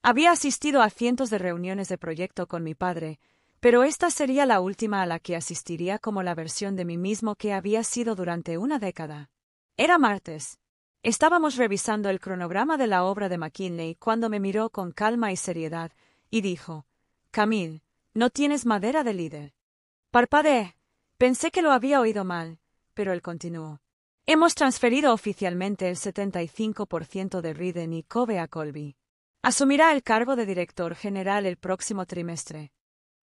Había asistido a cientos de reuniones de proyecto con mi padre, pero esta sería la última a la que asistiría como la versión de mí mismo que había sido durante una década. Era martes. Estábamos revisando el cronograma de la obra de McKinley cuando me miró con calma y seriedad, y dijo: «Camille, no tienes madera de líder». Parpadeé. Pensé que lo había oído mal, pero él continuó: «Hemos transferido oficialmente el 75% de Riden y Cove a Colby. Asumirá el cargo de director general el próximo trimestre».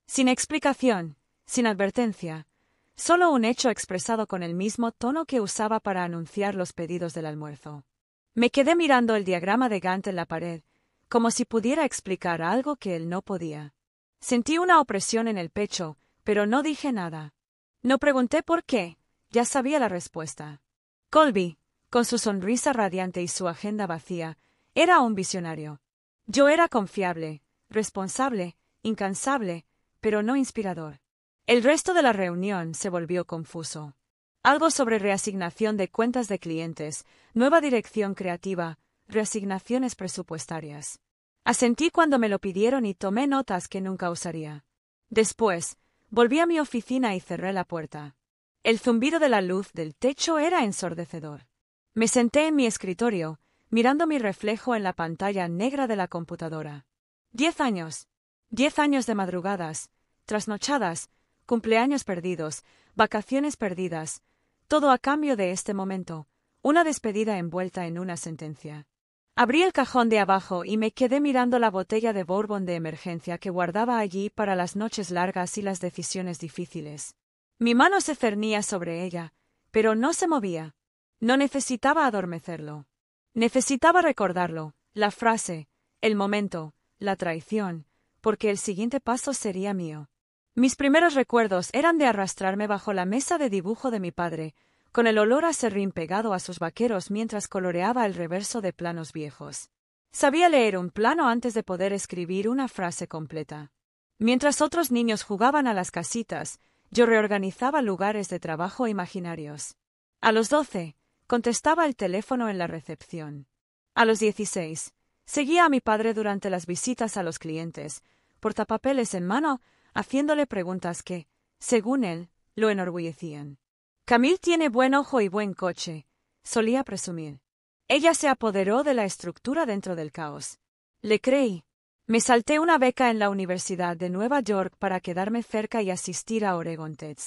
Sin explicación, sin advertencia, solo un hecho expresado con el mismo tono que usaba para anunciar los pedidos del almuerzo. Me quedé mirando el diagrama de Gantt en la pared, como si pudiera explicar algo que él no podía. Sentí una opresión en el pecho, pero no dije nada. No pregunté por qué, ya sabía la respuesta. Colby, con su sonrisa radiante y su agenda vacía, era un visionario. Yo era confiable, responsable, incansable, pero no inspirador. El resto de la reunión se volvió confuso. Algo sobre reasignación de cuentas de clientes, nueva dirección creativa, reasignaciones presupuestarias. Asentí cuando me lo pidieron y tomé notas que nunca usaría. Después, volví a mi oficina y cerré la puerta. El zumbido de la luz del techo era ensordecedor. Me senté en mi escritorio, mirando mi reflejo en la pantalla negra de la computadora. 10 años. 10 años de madrugadas, trasnochadas, cumpleaños perdidos, vacaciones perdidas, todo a cambio de este momento, una despedida envuelta en una sentencia. Abrí el cajón de abajo y me quedé mirando la botella de bourbon de emergencia que guardaba allí para las noches largas y las decisiones difíciles. Mi mano se cernía sobre ella, pero no se movía. No necesitaba adormecerlo. Necesitaba recordarlo, la frase, el momento, la traición, porque el siguiente paso sería mío. Mis primeros recuerdos eran de arrastrarme bajo la mesa de dibujo de mi padre, con el olor a serrín pegado a sus vaqueros mientras coloreaba el reverso de planos viejos. Sabía leer un plano antes de poder escribir una frase completa. Mientras otros niños jugaban a las casitas, yo reorganizaba lugares de trabajo imaginarios. A los 12, contestaba el teléfono en la recepción. A los 16, seguía a mi padre durante las visitas a los clientes, portapapeles en mano, haciéndole preguntas que, según él, lo enorgullecían. «Camille tiene buen ojo y buen coche», solía presumir. Ella se apoderó de la estructura dentro del caos. Le creí. Me salté una beca en la Universidad de Nueva York para quedarme cerca y asistir a Oregon Tech.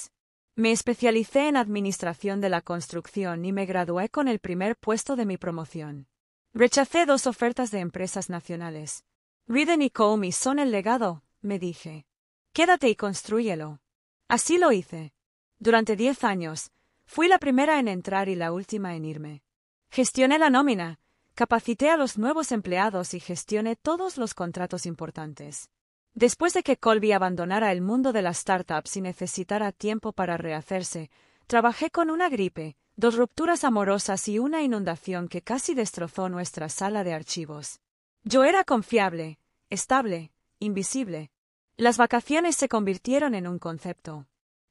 Me especialicé en administración de la construcción y me gradué con el primer puesto de mi promoción. Rechacé 2 ofertas de empresas nacionales. Riden y Comey son el legado, me dije. Quédate y constrúyelo. Así lo hice. Durante 10 años, fui la primera en entrar y la última en irme. Gestioné la nómina, capacité a los nuevos empleados y gestioné todos los contratos importantes. Después de que Colby abandonara el mundo de las startups y necesitara tiempo para rehacerse, trabajé con una gripe, 2 rupturas amorosas y una inundación que casi destrozó nuestra sala de archivos. Yo era confiable, estable, invisible. Las vacaciones se convirtieron en un concepto.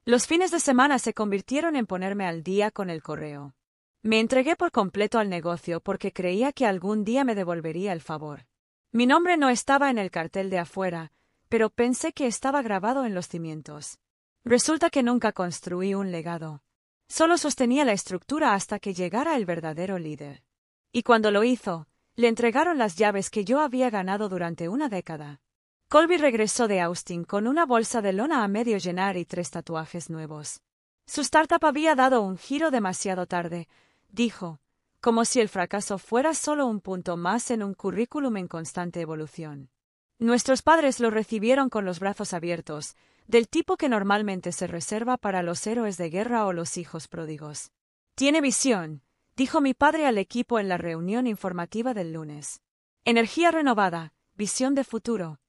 Los fines de semana se convirtieron en ponerme al día con el correo. Me entregué por completo al negocio porque creía que algún día me devolvería el favor. Mi nombre no estaba en el cartel de afuera, pero pensé que estaba grabado en los cimientos. Resulta que nunca construí un legado. Solo sostenía la estructura hasta que llegara el verdadero líder. Y cuando lo hizo, le entregaron las llaves que yo había ganado durante una década. Colby regresó de Austin con una bolsa de lona a medio llenar y 3 tatuajes nuevos. Su startup había dado un giro demasiado tarde, dijo, como si el fracaso fuera solo un punto más en un currículum en constante evolución. Nuestros padres lo recibieron con los brazos abiertos, del tipo que normalmente se reserva para los héroes de guerra o los hijos pródigos. Tiene visión, dijo mi padre al equipo en la reunión informativa del lunes. Energía renovada, visión de futuro.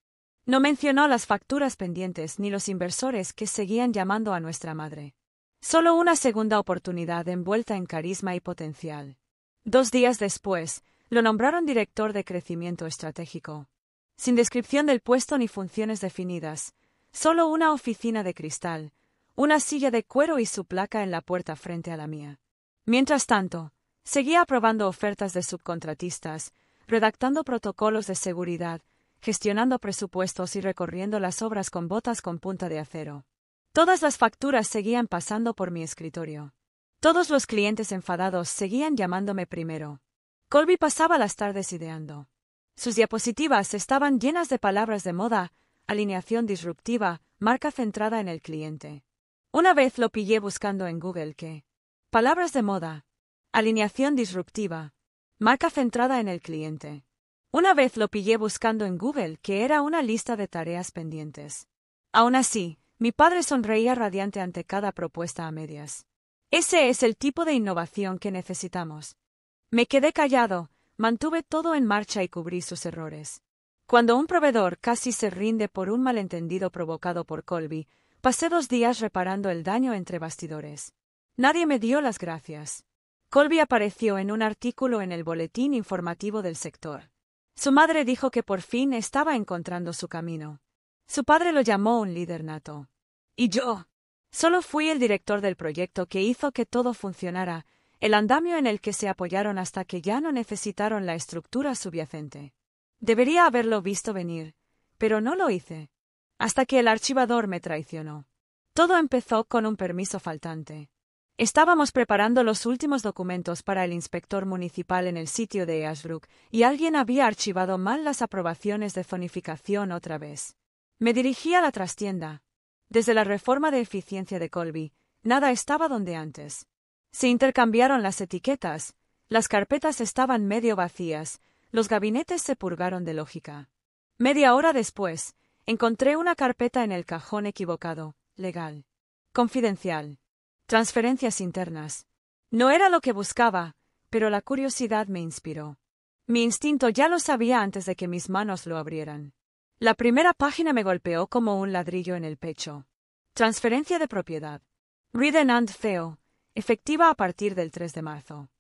No mencionó las facturas pendientes ni los inversores que seguían llamando a nuestra madre. Solo una segunda oportunidad envuelta en carisma y potencial. 2 días después, lo nombraron director de crecimiento estratégico. Sin descripción del puesto ni funciones definidas, solo una oficina de cristal, una silla de cuero y su placa en la puerta frente a la mía. Mientras tanto, seguía aprobando ofertas de subcontratistas, redactando protocolos de seguridad, gestionando presupuestos y recorriendo las obras con botas con punta de acero. Todas las facturas seguían pasando por mi escritorio. Todos los clientes enfadados seguían llamándome primero. Colby pasaba las tardes ideando. Sus diapositivas estaban llenas de palabras de moda, alineación disruptiva, marca centrada en el cliente. Una vez lo pillé buscando en Google que palabras de moda, alineación disruptiva, marca centrada en el cliente. Una vez lo pillé buscando en Google que era una lista de tareas pendientes. Aún así, mi padre sonreía radiante ante cada propuesta a medias. Ese es el tipo de innovación que necesitamos. Me quedé callado, mantuve todo en marcha y cubrí sus errores. Cuando un proveedor casi se rinde por un malentendido provocado por Colby, pasé 2 días reparando el daño entre bastidores. Nadie me dio las gracias. Colby apareció en un artículo en el boletín informativo del sector. Su madre dijo que por fin estaba encontrando su camino. Su padre lo llamó un líder nato. Y yo solo fui el director del proyecto que hizo que todo funcionara, el andamio en el que se apoyaron hasta que ya no necesitaron la estructura subyacente. Debería haberlo visto venir, pero no lo hice. Hasta que el archivador me traicionó. Todo empezó con un permiso faltante. Estábamos preparando los últimos documentos para el inspector municipal en el sitio de Ashbrook y alguien había archivado mal las aprobaciones de zonificación otra vez. Me dirigí a la trastienda. Desde la reforma de eficiencia de Colby, nada estaba donde antes. Se intercambiaron las etiquetas, las carpetas estaban medio vacías, los gabinetes se purgaron de lógica. Media hora después, encontré una carpeta en el cajón equivocado, legal. Confidencial. Transferencias internas. No era lo que buscaba, pero la curiosidad me inspiró. Mi instinto ya lo sabía antes de que mis manos lo abrieran. La primera página me golpeó como un ladrillo en el pecho. Transferencia de propiedad. Ridden and Theo, efectiva a partir del 3 de marzo.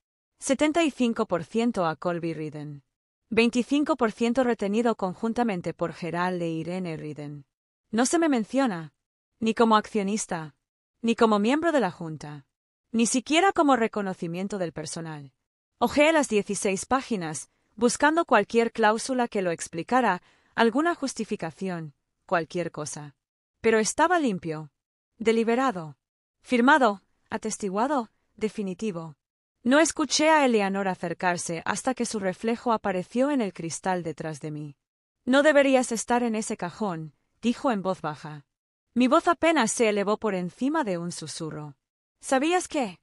75% a Colby Ridden. 25% retenido conjuntamente por Gerald e Irene Ridden. No se me menciona, ni como accionista, ni como miembro de la Junta, ni siquiera como reconocimiento del personal. Hojeé las 16 páginas, buscando cualquier cláusula que lo explicara, alguna justificación, cualquier cosa. Pero estaba limpio, deliberado, firmado, atestiguado, definitivo. No escuché a Eleanor acercarse hasta que su reflejo apareció en el cristal detrás de mí. No deberías estar en ese cajón, dijo en voz baja. Mi voz apenas se elevó por encima de un susurro. ¿Sabías qué?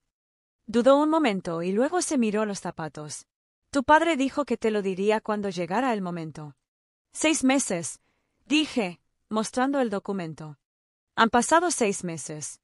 Dudó un momento y luego se miró los zapatos. Tu padre dijo que te lo diría cuando llegara el momento. 6 meses, dije, mostrando el documento. Han pasado 6 meses.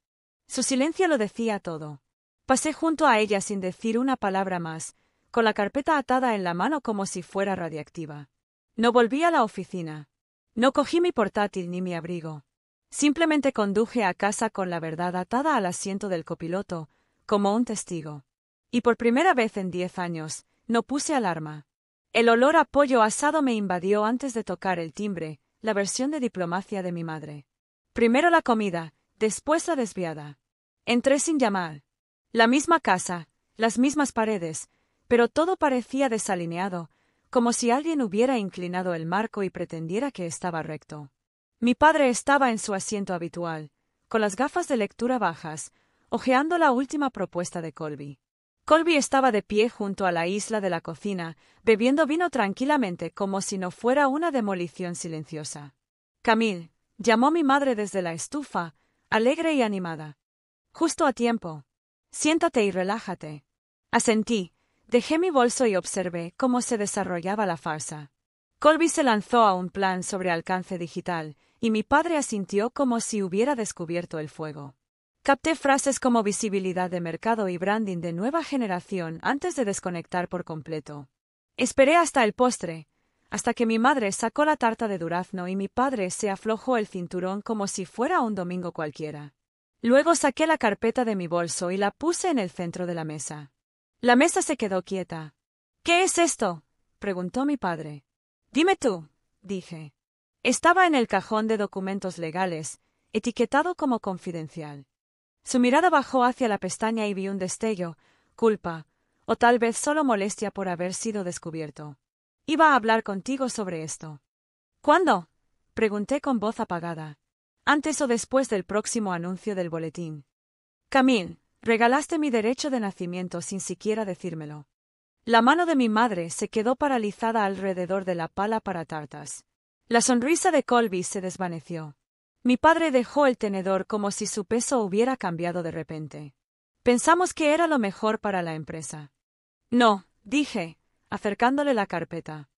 Su silencio lo decía todo. Pasé junto a ella sin decir una palabra más, con la carpeta atada en la mano como si fuera radiactiva. No volví a la oficina. No cogí mi portátil ni mi abrigo. Simplemente conduje a casa con la verdad atada al asiento del copiloto, como un testigo. Y por primera vez en 10 años, no puse alarma. El olor a pollo asado me invadió antes de tocar el timbre, la versión de diplomacia de mi madre. Primero la comida, después la desviada. Entré sin llamar. La misma casa, las mismas paredes, pero todo parecía desalineado, como si alguien hubiera inclinado el marco y pretendiera que estaba recto. Mi padre estaba en su asiento habitual, con las gafas de lectura bajas, hojeando la última propuesta de Colby. Colby estaba de pie junto a la isla de la cocina, bebiendo vino tranquilamente como si no fuera una demolición silenciosa. Camille, llamó mi madre desde la estufa, alegre y animada. Justo a tiempo. Siéntate y relájate. Asentí, dejé mi bolso y observé cómo se desarrollaba la farsa. Colby se lanzó a un plan sobre alcance digital, y mi padre asintió como si hubiera descubierto el fuego. Capté frases como visibilidad de mercado y branding de nueva generación antes de desconectar por completo. Esperé hasta el postre, hasta que mi madre sacó la tarta de durazno y mi padre se aflojó el cinturón como si fuera un domingo cualquiera. Luego saqué la carpeta de mi bolso y la puse en el centro de la mesa. La mesa se quedó quieta. ¿Qué es esto?, preguntó mi padre. Dime tú, dije. Estaba en el cajón de documentos legales, etiquetado como confidencial. Su mirada bajó hacia la pestaña y vi un destello, culpa, o tal vez solo molestia por haber sido descubierto. Iba a hablar contigo sobre esto. ¿Cuándo? Pregunté con voz apagada. ¿Antes o después del próximo anuncio del boletín? Camille, regalaste mi derecho de nacimiento sin siquiera decírmelo. La mano de mi madre se quedó paralizada alrededor de la pala para tartas. La sonrisa de Colby se desvaneció. Mi padre dejó el tenedor como si su peso hubiera cambiado de repente. Pensamos que era lo mejor para la empresa. No, dije, acercándole la carpeta.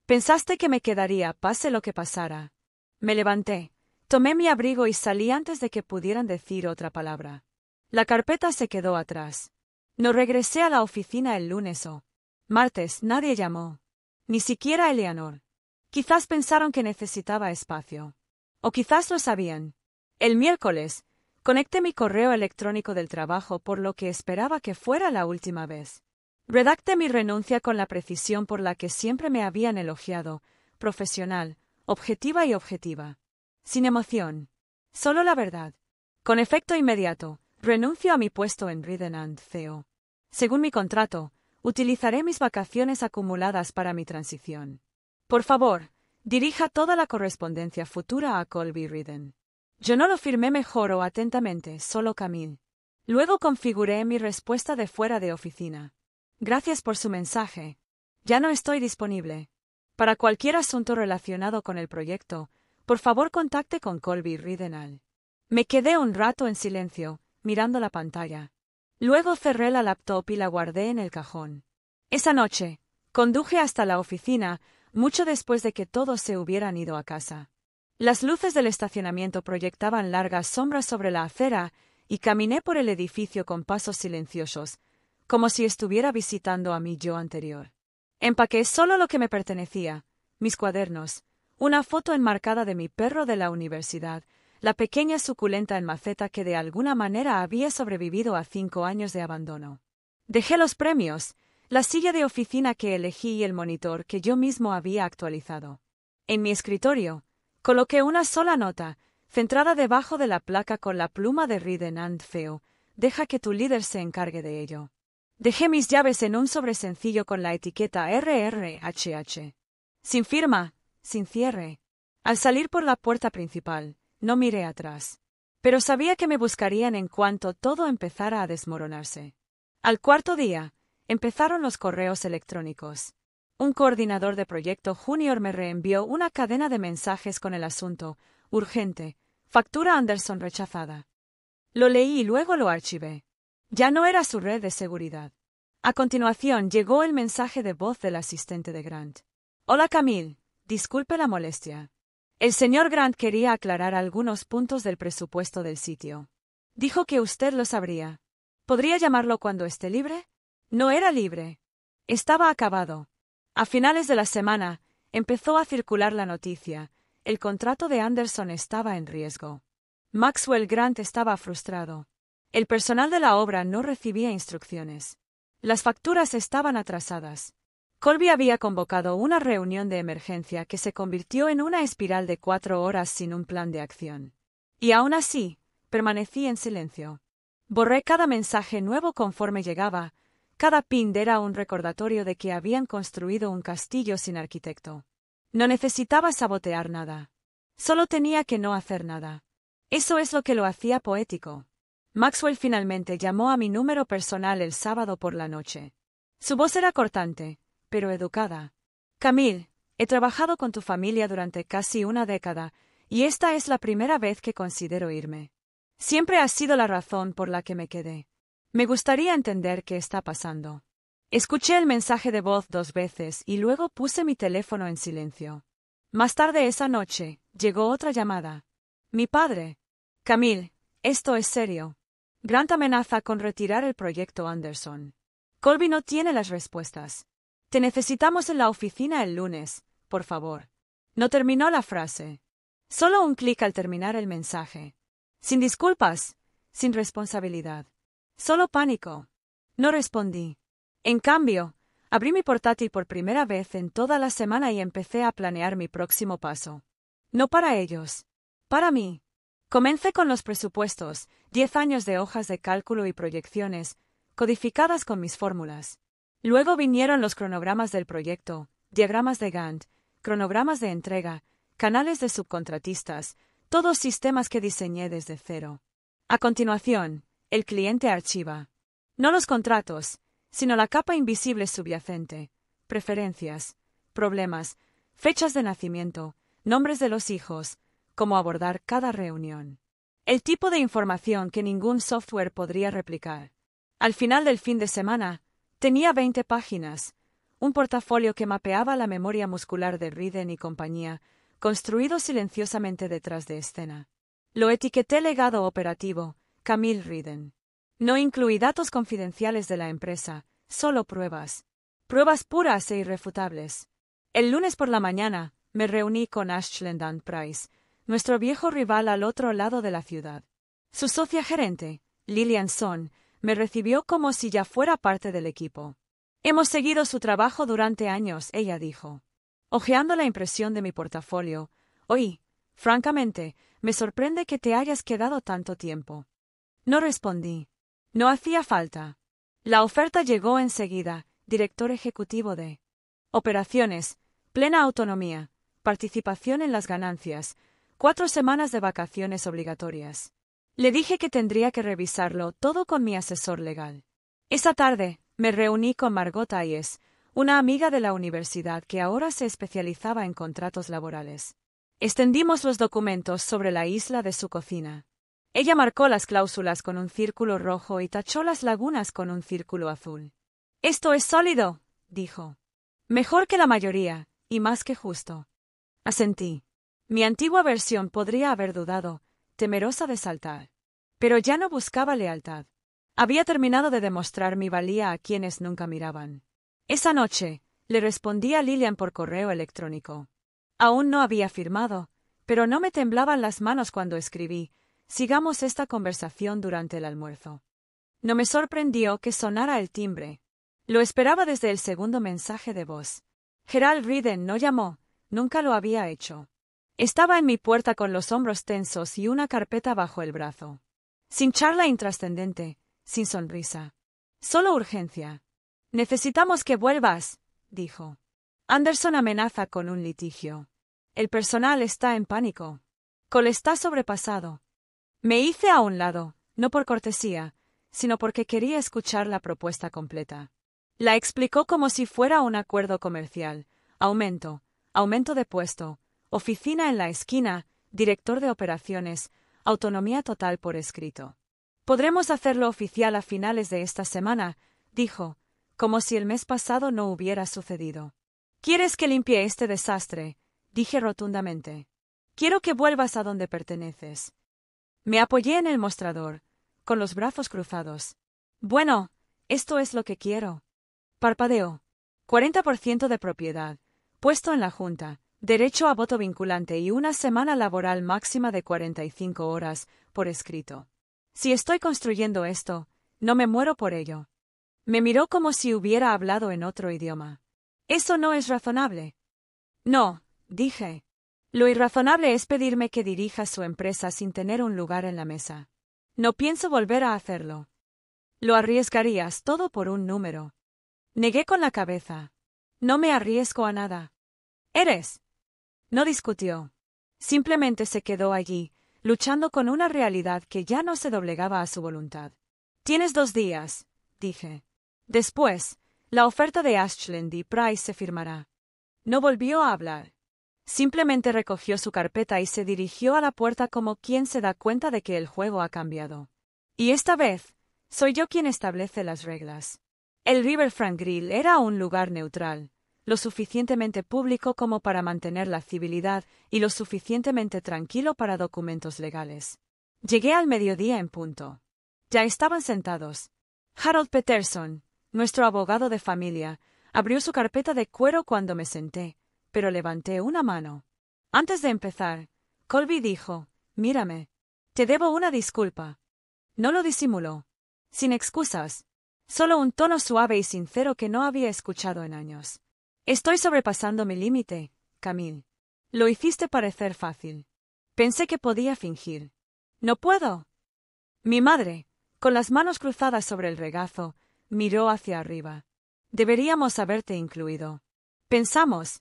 Pensaste que me quedaría pase lo que pasara. Me levanté, tomé mi abrigo y salí antes de que pudieran decir otra palabra. La carpeta se quedó atrás. No regresé a la oficina el lunes o martes, nadie llamó. Ni siquiera Eleanor. Quizás pensaron que necesitaba espacio. O quizás lo sabían. El miércoles, conecté mi correo electrónico del trabajo por lo que esperaba que fuera la última vez. Redacté mi renuncia con la precisión por la que siempre me habían elogiado, profesional, objetiva y objetiva. Sin emoción. Solo la verdad. Con efecto inmediato, renuncio a mi puesto en Reed & Co. Según mi contrato, utilizaré mis vacaciones acumuladas para mi transición. Por favor, dirija toda la correspondencia futura a Colby Reed. Yo no lo firmé mejor o atentamente, solo Camille. Luego configuré mi respuesta de fuera de oficina. Gracias por su mensaje. Ya no estoy disponible. Para cualquier asunto relacionado con el proyecto, por favor contacte con Colby Reed. Me quedé un rato en silencio, mirando la pantalla. Luego cerré la laptop y la guardé en el cajón. Esa noche, conduje hasta la oficina, mucho después de que todos se hubieran ido a casa. Las luces del estacionamiento proyectaban largas sombras sobre la acera y caminé por el edificio con pasos silenciosos, como si estuviera visitando a mi yo anterior. Empaqué solo lo que me pertenecía, mis cuadernos, una foto enmarcada de mi perro de la universidad, la pequeña suculenta en maceta que de alguna manera había sobrevivido a 5 años de abandono. Dejé los premios, la silla de oficina que elegí y el monitor que yo mismo había actualizado. En mi escritorio, coloqué una sola nota, centrada debajo de la placa con la pluma de Reed & Co. Deja que tu líder se encargue de ello. Dejé mis llaves en un sobre sencillo con la etiqueta RRHH. Sin firma, sin cierre. Al salir por la puerta principal, no miré atrás. Pero sabía que me buscarían en cuanto todo empezara a desmoronarse. Al cuarto día, empezaron los correos electrónicos. Un coordinador de proyecto junior me reenvió una cadena de mensajes con el asunto, urgente, factura Anderson rechazada. Lo leí y luego lo archivé. Ya no era su red de seguridad. A continuación llegó el mensaje de voz del asistente de Grant. Hola Camille, disculpe la molestia. El señor Grant quería aclarar algunos puntos del presupuesto del sitio. Dijo que usted lo sabría. ¿Podría llamarlo cuando esté libre? No era libre. Estaba acabado. A finales de la semana, empezó a circular la noticia. El contrato de Anderson estaba en riesgo. Maxwell Grant estaba frustrado. El personal de la obra no recibía instrucciones. Las facturas estaban atrasadas. Colby había convocado una reunión de emergencia que se convirtió en una espiral de 4 horas sin un plan de acción. Y aún así, permanecí en silencio. Borré cada mensaje nuevo conforme llegaba. Cada pin era un recordatorio de que habían construido un castillo sin arquitecto. No necesitaba sabotear nada. Solo tenía que no hacer nada. Eso es lo que lo hacía poético. Maxwell finalmente llamó a mi número personal el sábado por la noche. Su voz era cortante, pero educada. Camille, he trabajado con tu familia durante casi una década, y esta es la primera vez que considero irme. Siempre has sido la razón por la que me quedé. Me gustaría entender qué está pasando. Escuché el mensaje de voz 2 veces y luego puse mi teléfono en silencio. Más tarde esa noche, llegó otra llamada. Mi padre. Camille, esto es serio. Grant amenaza con retirar el proyecto Anderson. Colby no tiene las respuestas. Te necesitamos en la oficina el lunes, por favor. No terminó la frase. Solo un clic al terminar el mensaje. Sin disculpas, sin responsabilidad. Solo pánico. No respondí. En cambio, abrí mi portátil por primera vez en toda la semana y empecé a planear mi próximo paso. No para ellos. Para mí. Comencé con los presupuestos, 10 años de hojas de cálculo y proyecciones, codificadas con mis fórmulas. Luego vinieron los cronogramas del proyecto, diagramas de Gantt, cronogramas de entrega, canales de subcontratistas, todos sistemas que diseñé desde cero. A continuación, el cliente archiva. No los contratos, sino la capa invisible subyacente, preferencias, problemas, fechas de nacimiento, nombres de los hijos, cómo abordar cada reunión. El tipo de información que ningún software podría replicar. Al final del fin de semana, tenía 20 páginas, un portafolio que mapeaba la memoria muscular de Riden y compañía, construido silenciosamente detrás de escena. Lo etiqueté legado operativo, Camille Riden. No incluí datos confidenciales de la empresa, solo pruebas. Pruebas puras e irrefutables. El lunes por la mañana, me reuní con Ashland & Price, nuestro viejo rival al otro lado de la ciudad. Su socia gerente, Lillian Son, me recibió como si ya fuera parte del equipo. Hemos seguido su trabajo durante años, ella dijo. Ojeando la impresión de mi portafolio, oí, francamente, me sorprende que te hayas quedado tanto tiempo. No respondí. No hacía falta. La oferta llegó enseguida, director ejecutivo de operaciones, plena autonomía, participación en las ganancias, 4 semanas de vacaciones obligatorias. Le dije que tendría que revisarlo todo con mi asesor legal. Esa tarde, me reuní con Margot Ayes, una amiga de la universidad que ahora se especializaba en contratos laborales. Extendimos los documentos sobre la isla de su cocina. Ella marcó las cláusulas con un círculo rojo y tachó las lagunas con un círculo azul. «Esto es sólido», dijo. «Mejor que la mayoría, y más que justo». Asentí. Mi antigua versión podría haber dudado, temerosa de saltar. Pero ya no buscaba lealtad. Había terminado de demostrar mi valía a quienes nunca miraban. Esa noche, le respondí a Lillian por correo electrónico. Aún no había firmado, pero no me temblaban las manos cuando escribí: «Sigamos esta conversación durante el almuerzo». No me sorprendió que sonara el timbre. Lo esperaba desde el segundo mensaje de voz. Gerald Riden no llamó, nunca lo había hecho. Estaba en mi puerta con los hombros tensos y una carpeta bajo el brazo. Sin charla intrascendente, sin sonrisa. Solo urgencia. «Necesitamos que vuelvas», dijo. «Anderson amenaza con un litigio. El personal está en pánico. Cole está sobrepasado». Me hice a un lado, no por cortesía, sino porque quería escuchar la propuesta completa. La explicó como si fuera un acuerdo comercial: aumento de puesto, oficina en la esquina, director de operaciones, autonomía total por escrito. «Podremos hacerlo oficial a finales de esta semana», dijo, como si el mes pasado no hubiera sucedido. «¿Quieres que limpie este desastre?», dije rotundamente. «Quiero que vuelvas a donde perteneces». Me apoyé en el mostrador, con los brazos cruzados. «Bueno, esto es lo que quiero». Parpadeó. 40% de propiedad, puesto en la Junta, derecho a voto vinculante y una semana laboral máxima de 45 horas, por escrito. Si estoy construyendo esto, no me muero por ello. Me miró como si hubiera hablado en otro idioma. «¿Eso no es razonable?» «No», dije. «Lo irrazonable es pedirme que dirija su empresa sin tener un lugar en la mesa. No pienso volver a hacerlo». «Lo arriesgarías todo por un número». Negué con la cabeza. «No me arriesgo a nada». «¿Eres?» No discutió. Simplemente se quedó allí, luchando con una realidad que ya no se doblegaba a su voluntad. «Tienes 2 días», dije. «Después, la oferta de Ashland y Price se firmará». No volvió a hablar. Simplemente recogió su carpeta y se dirigió a la puerta como quien se da cuenta de que el juego ha cambiado. Y esta vez, soy yo quien establece las reglas. El Riverfront Grill era un lugar neutral, lo suficientemente público como para mantener la civilidad y lo suficientemente tranquilo para documentos legales. Llegué al mediodía en punto. Ya estaban sentados. Harold Peterson, nuestro abogado de familia, abrió su carpeta de cuero cuando me senté, pero levanté una mano. Antes de empezar, Colby dijo: «Mírame. Te debo una disculpa». No lo disimuló. Sin excusas. Solo un tono suave y sincero que no había escuchado en años. «Estoy sobrepasando mi límite, Camille. Lo hiciste parecer fácil. Pensé que podía fingir». «No puedo». Mi madre, con las manos cruzadas sobre el regazo, miró hacia arriba. «Deberíamos haberte incluido. Pensamos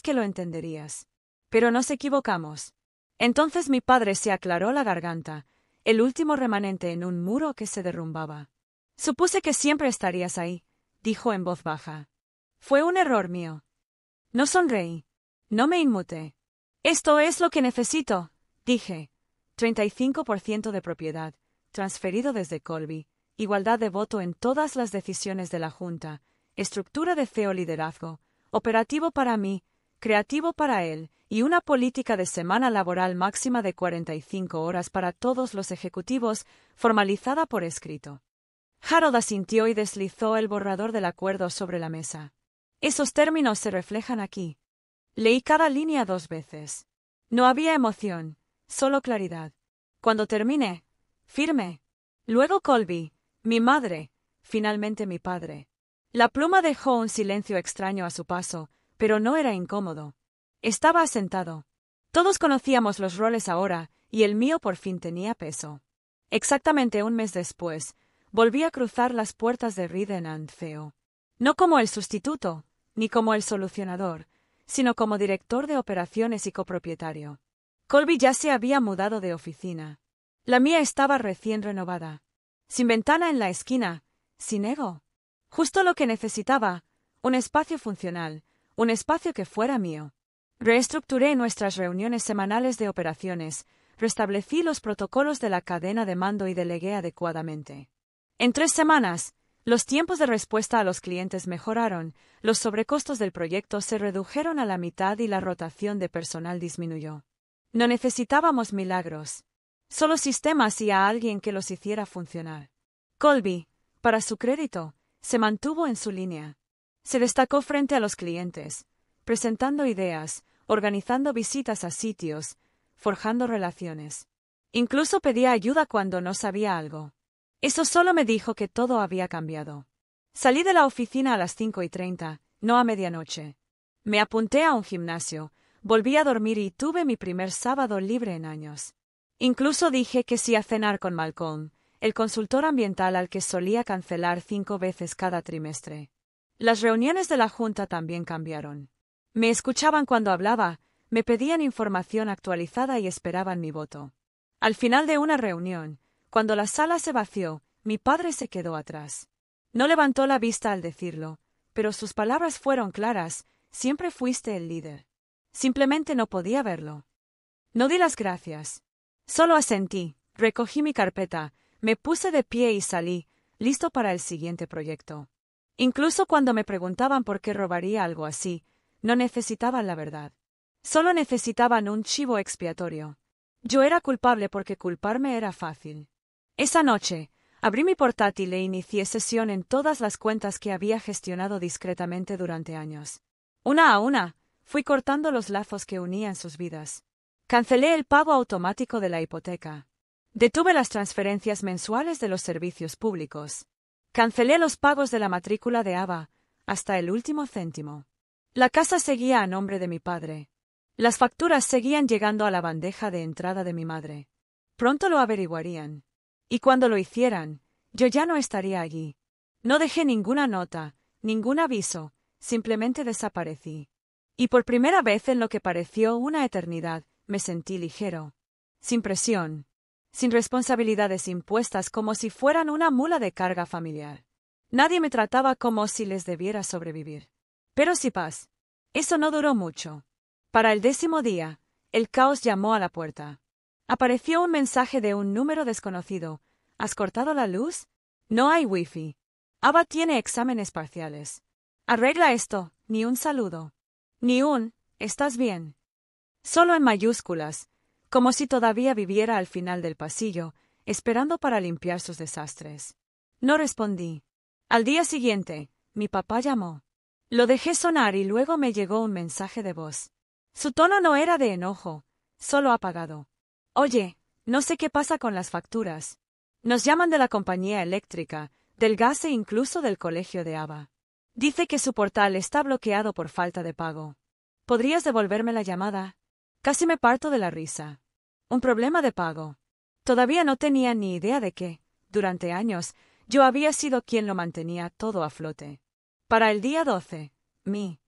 que lo entenderías. Pero nos equivocamos. Entonces mi padre se aclaró la garganta, el último remanente en un muro que se derrumbaba. Supuse que siempre estarías ahí, dijo en voz baja. Fue un error mío. No sonreí. No me inmuté. Esto es lo que necesito, dije. 35% de propiedad, transferido desde Colby, igualdad de voto en todas las decisiones de la Junta, estructura de CEO liderazgo, operativo para mí, creativo para él, y una política de semana laboral máxima de 45 horas para todos los ejecutivos, formalizada por escrito. Harold asintió y deslizó el borrador del acuerdo sobre la mesa. Esos términos se reflejan aquí. Leí cada línea 2 veces. No había emoción, solo claridad. Cuando terminé, firmé. Luego Colby, mi madre, finalmente mi padre. La pluma dejó un silencio extraño a su paso, pero no era incómodo. Estaba asentado. Todos conocíamos los roles ahora, y el mío por fin tenía peso. Exactamente un mes después, volví a cruzar las puertas de Riden & CEO. No como el sustituto, ni como el solucionador, sino como director de operaciones y copropietario. Colby ya se había mudado de oficina. La mía estaba recién renovada. Sin ventana en la esquina, sin ego. Justo lo que necesitaba, un espacio funcional, un espacio que fuera mío. Reestructuré nuestras reuniones semanales de operaciones, restablecí los protocolos de la cadena de mando y delegué adecuadamente. En 3 semanas, los tiempos de respuesta a los clientes mejoraron, los sobrecostos del proyecto se redujeron a la mitad y la rotación de personal disminuyó. No necesitábamos milagros, solo sistemas y a alguien que los hiciera funcionar. Colby, para su crédito, se mantuvo en su línea. Se destacó frente a los clientes, presentando ideas, organizando visitas a sitios, forjando relaciones. Incluso pedía ayuda cuando no sabía algo. Eso solo me dijo que todo había cambiado. Salí de la oficina a las 5:30, no a medianoche. Me apunté a un gimnasio, volví a dormir y tuve mi primer sábado libre en años. Incluso dije que sí a cenar con Malcolm, el consultor ambiental al que solía cancelar 5 veces cada trimestre. Las reuniones de la Junta también cambiaron. Me escuchaban cuando hablaba, me pedían información actualizada y esperaban mi voto. Al final de una reunión, cuando la sala se vació, mi padre se quedó atrás. No levantó la vista al decirlo, pero sus palabras fueron claras: siempre fuiste el líder. Simplemente no podía verlo. No di las gracias. Solo asentí, recogí mi carpeta, me puse de pie y salí, listo para el siguiente proyecto. Incluso cuando me preguntaban por qué robaría algo así, no necesitaban la verdad. Solo necesitaban un chivo expiatorio. Yo era culpable porque culparme era fácil. Esa noche, abrí mi portátil e inicié sesión en todas las cuentas que había gestionado discretamente durante años. Una a una, fui cortando los lazos que unían sus vidas. Cancelé el pago automático de la hipoteca. Detuve las transferencias mensuales de los servicios públicos. Cancelé los pagos de la matrícula de ABA, hasta el último céntimo. La casa seguía a nombre de mi padre. Las facturas seguían llegando a la bandeja de entrada de mi madre. Pronto lo averiguarían. Y cuando lo hicieran, yo ya no estaría allí. No dejé ninguna nota, ningún aviso, simplemente desaparecí. Y por primera vez en lo que pareció una eternidad, me sentí ligero. Sin presión. Sin responsabilidades impuestas como si fueran una mula de carga familiar. Nadie me trataba como si les debiera sobrevivir. Pero sí paz. Eso no duró mucho. Para el 10º día, el caos llamó a la puerta. Apareció un mensaje de un número desconocido. ¿Has cortado la luz? No hay wifi. ABA tiene exámenes parciales. Arregla esto, ni un saludo. Ni un, ¿estás bien? Solo en mayúsculas, como si todavía viviera al final del pasillo, esperando para limpiar sus desastres. No respondí. Al día siguiente, mi papá llamó. Lo dejé sonar y luego me llegó un mensaje de voz. Su tono no era de enojo, solo apagado. Oye, no sé qué pasa con las facturas. Nos llaman de la compañía eléctrica, del gas e incluso del colegio de ABA. Dice que su portal está bloqueado por falta de pago. ¿Podrías devolverme la llamada? Casi me parto de la risa. Un problema de pago. Todavía no tenía ni idea de que, durante años, yo había sido quien lo mantenía todo a flote. Para el día 12, mi